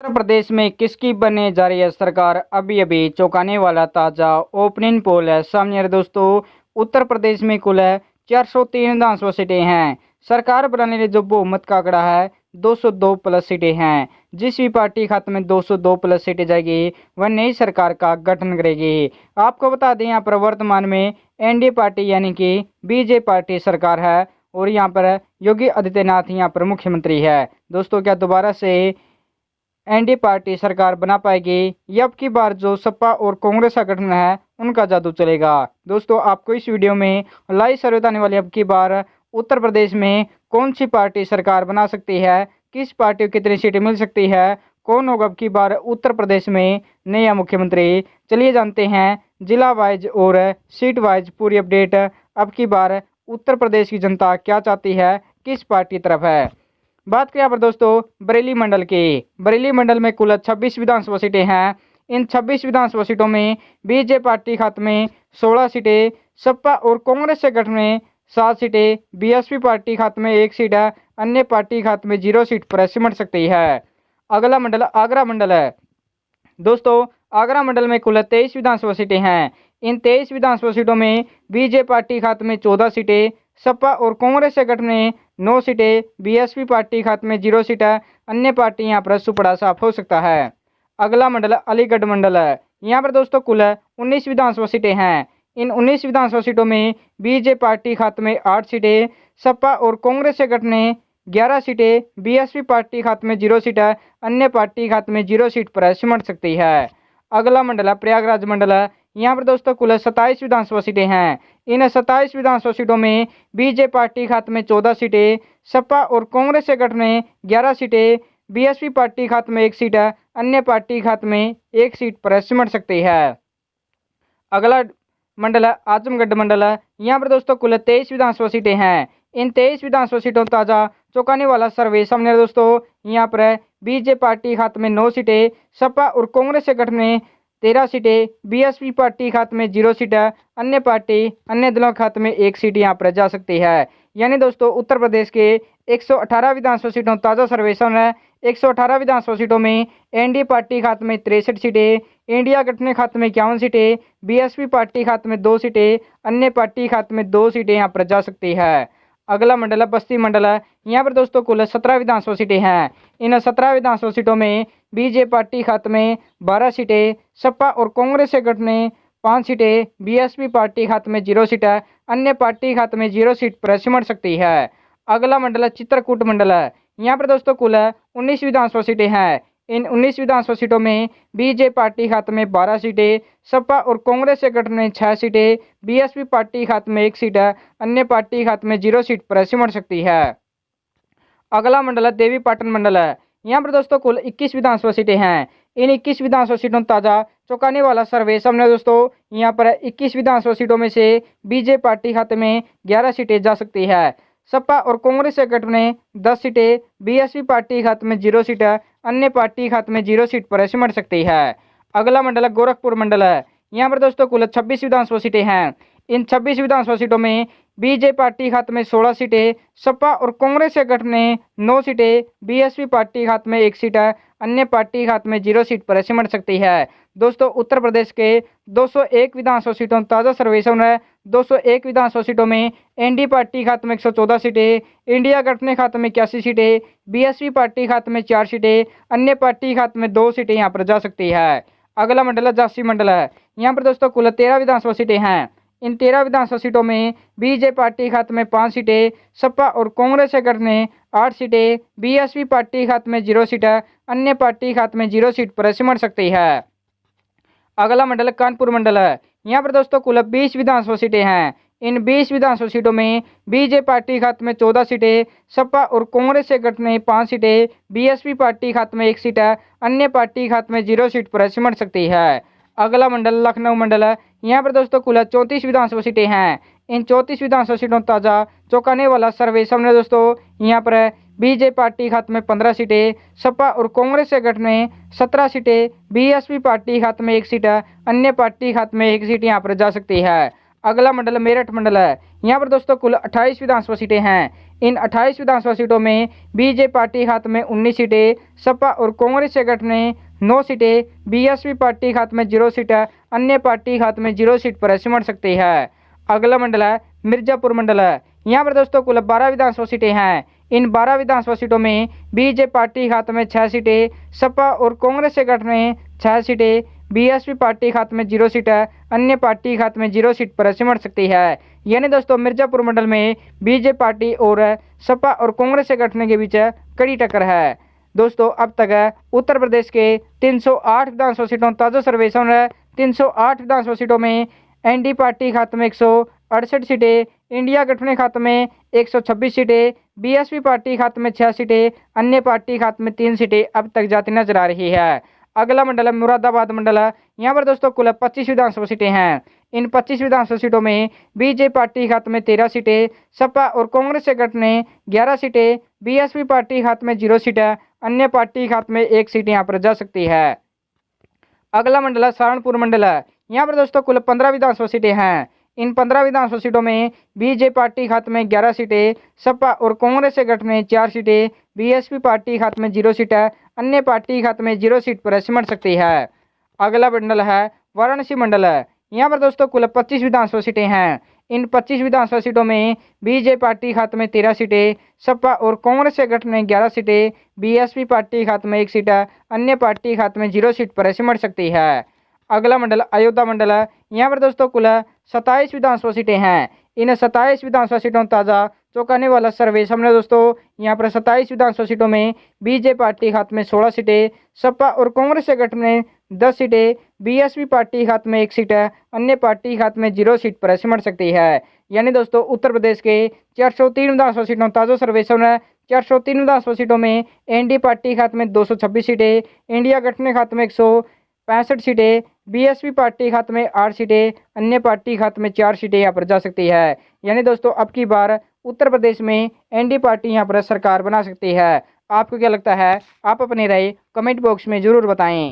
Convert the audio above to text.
उत्तर प्रदेश में किसकी बनने जा रही है सरकार, अभी अभी चौंकाने वाला ताजा ओपनिंग पोल है सामने। यार दोस्तों, उत्तर प्रदेश में कुल 403 विधानसभा सीटें हैं। सरकार बनाने के जो बहुमत का आंकड़ा है 202 प्लस सीटें हैं। जिस भी पार्टी खाते में 202 प्लस सीटें जाएगी वह नई सरकार का गठन करेगी। आपको बता दें, यहाँ पर वर्तमान में एनडीए पार्टी यानी कि बीजेपी पार्टी सरकार है और यहाँ पर योगी आदित्यनाथ यहाँ पर मुख्यमंत्री है। दोस्तों, क्या दोबारा से एनडीए पार्टी सरकार बना पाएगी या अब की बार जो सपा और कांग्रेस का गठन है उनका जादू चलेगा? दोस्तों, आपको इस वीडियो में लाइव सर्वे बताने वाली अब की बार उत्तर प्रदेश में कौन सी पार्टी सरकार बना सकती है, किस पार्टी को कितनी सीटें मिल सकती है, कौन होगा अब की बार उत्तर प्रदेश में नया मुख्यमंत्री। चलिए जानते हैं जिला वाइज और सीट वाइज पूरी अपडेट। अब की बार उत्तर प्रदेश की जनता क्या चाहती है, किस पार्टी तरफ है। बात करें यहाँ पर दोस्तों बरेली मंडल की। बरेली मंडल में कुल 26 विधानसभा सीटें हैं। इन 26 विधानसभा सीटों में बीजेपी पार्टी खाते में 16 सीटें, सपा और कांग्रेस से गठन में 7 सीटें, बीएसपी पार्टी खाते में 1 सीट है, अन्य पार्टी खाते में 0 सीट पर सिमट सकती है। अगला मंडल आगरा मंडल है। दोस्तों, आगरा मंडल में कुल 23 विधानसभा सीटें हैं। इन 23 विधानसभा सीटों में बीजेपी पार्टी खाते में 14 सीटें, सपा और कांग्रेस से गठन में 9 सीटें, बीएसपी पार्टी खाते में 0 सीट है, अन्य पार्टी यहाँ पर सुपड़ा साफ हो सकता है। अगला मंडल अलीगढ़ मंडल है। यहाँ पर दोस्तों कुल 19 विधानसभा सीटें हैं। इन 19 विधानसभा सीटों में बीजेपी पार्टी खाते में 8 सीटें, सपा और कांग्रेस से गठन में 11 सीटें, बीएसपी पार्टी खाते में 0 सीट है, अन्य पार्टी खाते में 0 सीट पर सिमट सकती है। अगला मंडल है प्रयागराज मंडल है। यहाँ पर दोस्तों कुल 27 विधानसभा सीटें हैं। इन 27 विधानसभा सीटों में बीजेपी पार्टी खाते में 14 सीटें, सपा और कांग्रेस से गठन में 11 सीटें, बीएसपी पार्टी खाते में 1 सीट है, अन्य पार्टी खाते में 1 सीट पर सिमट सकती है। अगला मंडल है आजमगढ़ मंडल है। यहाँ पर दोस्तों कुल 23 विधानसभा सीटें हैं। इन 23 विधानसभा सीटों ताजा चौंकाने वाला सर्वे सामने है दोस्तों। यहाँ पर बीजेपी पार्टी खाते में 9 सीटें, सपा और कांग्रेस से गठन में 13 सीटें, बीएसपी पार्टी खाते में 0 सीट है, अन्य पार्टी अन्य दलों के खाते में 1 सीट यहाँ पर जा सकती है। यानी दोस्तों उत्तर प्रदेश के 118 विधानसभा सीटों ताज़ा सर्वेक्षण है। 118 विधानसभा सीटों में एनडीए पार्टी खाते में 63 सीटें, इंडिया गठबंधन खाते में 51 सीटें, बीएसपी पार्टी खाते में 2 सीटें, अन्य पार्टी खाते में 2 सीटें यहाँ पर जा सकती है। अगला मंडल है बस्ती मंडल है। यहाँ पर दोस्तों कुल 17 विधानसभा सीटें हैं। इन 17 विधानसभा सीटों में बीजेपी पार्टी खाते में 12 सीटें, सपा और कांग्रेस से गठन में 5 सीटें, बीएसपी पार्टी खाते में 0 सीट है, अन्य पार्टी खाते में 0 सीट पर सिमट सकती है। अगला मंडल है चित्रकूट मंडल है। यहाँ पर दोस्तों कुल 19 विधानसभा सीटें हैं। इन 19 विधानसभा सीटों में बीजेपी पार्टी खाते में 12 सीटें, सपा और कांग्रेस से गठन में 6 सीटें, बीएसपी पार्टी खाते में 1 सीट है, अन्य पार्टी खाते में 0 सीट पर सिमट सकती है। अगला मंडल है देवी पाटन मंडल है। यहाँ पर दोस्तों कुल 21 विधानसभा सीटें हैं। इन 21 विधानसभा सीटों ताज़ा चौंकाने वाला सर्वे सामने दोस्तों। यहाँ पर 21 विधानसभा सीटों में से बीजेपी पार्टी खाते में 11 सीटें जा सकती है, सपा और कांग्रेस से गठन में 10 सीटें, बीएसपी पार्टी खाते में 0 सीट है, अन्य पार्टी खाते में 0 सीट पर सिमट सकती है। अगला मंडल है गोरखपुर मंडल है। यहाँ पर दोस्तों कुल 26 विधानसभा सीटें हैं। इन 26 विधानसभा सीटों में बीजेपी पार्टी खाते में 16 सीटें, सपा और कांग्रेस से गठन में 9 सीटें, बीएसपी पार्टी खाते में 1 सीट है, अन्य पार्टी खाते में 0 सीट पर सिमट सकती है। दोस्तों, उत्तर प्रदेश के 201 विधानसभा सीटों ताज़ा सर्वेक्षण है। 201 विधानसभा सीटों में एनडीए पार्टी खाते में 114 सीटें, इंडिया गठबंधन खाते में 81 सीटें, बीएसपी पार्टी खाते में 4 सीटें, अन्य पार्टी खाते में 2 सीटें यहाँ पर जा सकती है। अगला मंडल है झांसी मंडल है। यहाँ पर दोस्तों कुल 13 विधानसभा सीटें हैं। इन 13 विधानसभा सीटों में बीजेपी पार्टी खाते में 5 सीटें, सपा और कांग्रेस से गठन में 8 सीटें, बीएसपी पार्टी खाते में 0 सीट है, अन्य पार्टी खाते में 0 सीट पर सिमट सकती है। अगला मंडल कानपुर मंडल है। यहाँ पर दोस्तों कुल 20 विधानसभा सीटें हैं। इन 20 विधानसभा सीटों में बीजेपी पार्टी खाते में 14 सीटें, सपा और कांग्रेस से गठन में 5 सीटें, बीएसपी पार्टी खाते में 1 सीट है, अन्य पार्टी खाते में 0 सीट पर सिमट सकती है। अगला मंडल लखनऊ मंडल है। यहाँ पर दोस्तों कुल 34 विधानसभा सीटें हैं। इन 34 विधानसभा सीटों ताज़ा चौंकाने वाला सर्वे सामने दोस्तों। यहाँ पर बीजेपी पार्टी खाते में 15 सीटें, सपा और कांग्रेस से गठन में 17 सीटें, बीएसपी पार्टी खाते में 1 सीट है, अन्य पार्टी खाते में 1 सीट यहाँ पर जा सकती है। अगला मंडल मेरठ मंडल है। यहाँ पर दोस्तों कुल 28 विधानसभा सीटें हैं। इन 28 विधानसभा सीटों में बीजेपी पार्टी हाथ में 19 सीटें, सपा और कांग्रेस से गठ में 9 सीटें, बीएसपी पार्टी हाथ में 0 सीट, अन्य पार्टी हाथ में 0 सीट पर सिमट सकती है। अगला मंडल है मिर्जापुर मंडल है। यहाँ पर दोस्तों कुल 12 विधानसभा सीटें हैं। इन 12 विधानसभा सीटों में बीजेपी पार्टी हाथ में 6 सीटें, सपा और कांग्रेस से गठ में 6 सीटें, बीएसपी पार्टी हाथ में 0 सीट, अन्य पार्टी हाथ में 0 सीट पर सिमट सकती है। यानी दोस्तों मिर्जापुर मंडल में बीजेपी पार्टी और सपा और कांग्रेस से गठने के बीच कड़ी टक्कर है। दोस्तों अब तक उत्तर प्रदेश के 308 विधानसभा सीटों ताजा सर्वेक्षण 308 विधानसभा सीटों में एनडी पार्टी खाते में 168 सीटें, इंडिया गठबंधन खाते में 126 सीटें, बीएसपी पार्टी खाते में 6 सीटें, अन्य पार्टी खाते में 3 सीटें अब तक जाती नजर आ रही है। अगला मंडल है मुरादाबाद मंडल है। यहाँ पर दोस्तों कुल 25 विधानसभा सीटें हैं। इन 25 विधानसभा सीटों में बीजेपी पार्टी खाते में 13 सीटें, सपा और कांग्रेस से गठ में 11 सीटें, बीएसपी पार्टी खाते में 0 सीट, अन्य पार्टी खाते में 1 सीट यहाँ पर जा सकती है। अगला मंडल है सहारनपुर मंडल है। यहाँ पर दोस्तों कुल 15 विधानसभा सीटें हैं। इन 15 विधानसभा सीटों में बीजेपी पार्टी खाते में 11 सीटें, सपा और कांग्रेस से गठ में 4 सीटें, बीएसपी पार्टी खाते में 0 सीट, अन्य पार्टी खाते में 0 सीट पर सिमट सकती है। अगला मंडल है वाराणसी मंडल है। यहाँ पर दोस्तों कुल 25 विधानसभा सीटें हैं। इन 25 विधानसभा सीटों में बीजेपी पार्टी खाते में 13 सीटें, सपा और कांग्रेस से गठ में 11 सीटें, बीएसपी पार्टी खाते में 1 सीट, अन्य पार्टी खाते में 0 सीट पर सिमट सकती है। अगला मंडल अयोध्या मंडल है। यहाँ पर दोस्तों कुल 27 विधानसभा सीटें हैं। इन 27 विधानसभा सीटों ताज़ा चौंकाने वाला सर्वे सामने दोस्तों यहाँ पर 27 विधानसभा सीटों में बीजेपी पार्टी खाते में 16 सीटें, सपा और कांग्रेस से गठ में 10 सीटें, बीएसपी पार्टी खाते में 1 सीट, अन्य पार्टी खाते में 0 सीट पर सिमट सकती है। यानी दोस्तों उत्तर प्रदेश के 403 विधानसभा सीटों ताज़ा सर्वेक्षण 403 विधानसभा सीटों में एनडी पार्टी खाते में 226 सीटें, इंडिया गठबंधन खाते में 165 सीटें, बीएसपी पार्टी खाते में 8 सीटें, अन्य पार्टी खाते में 4 सीटें यहाँ पर जा सकती है। यानी दोस्तों अब की बार उत्तर प्रदेश में एनडी पार्टी यहाँ पर सरकार बना सकती है। आपको क्या लगता है? आप अपनी राय कमेंट बॉक्स में जरूर बताएं।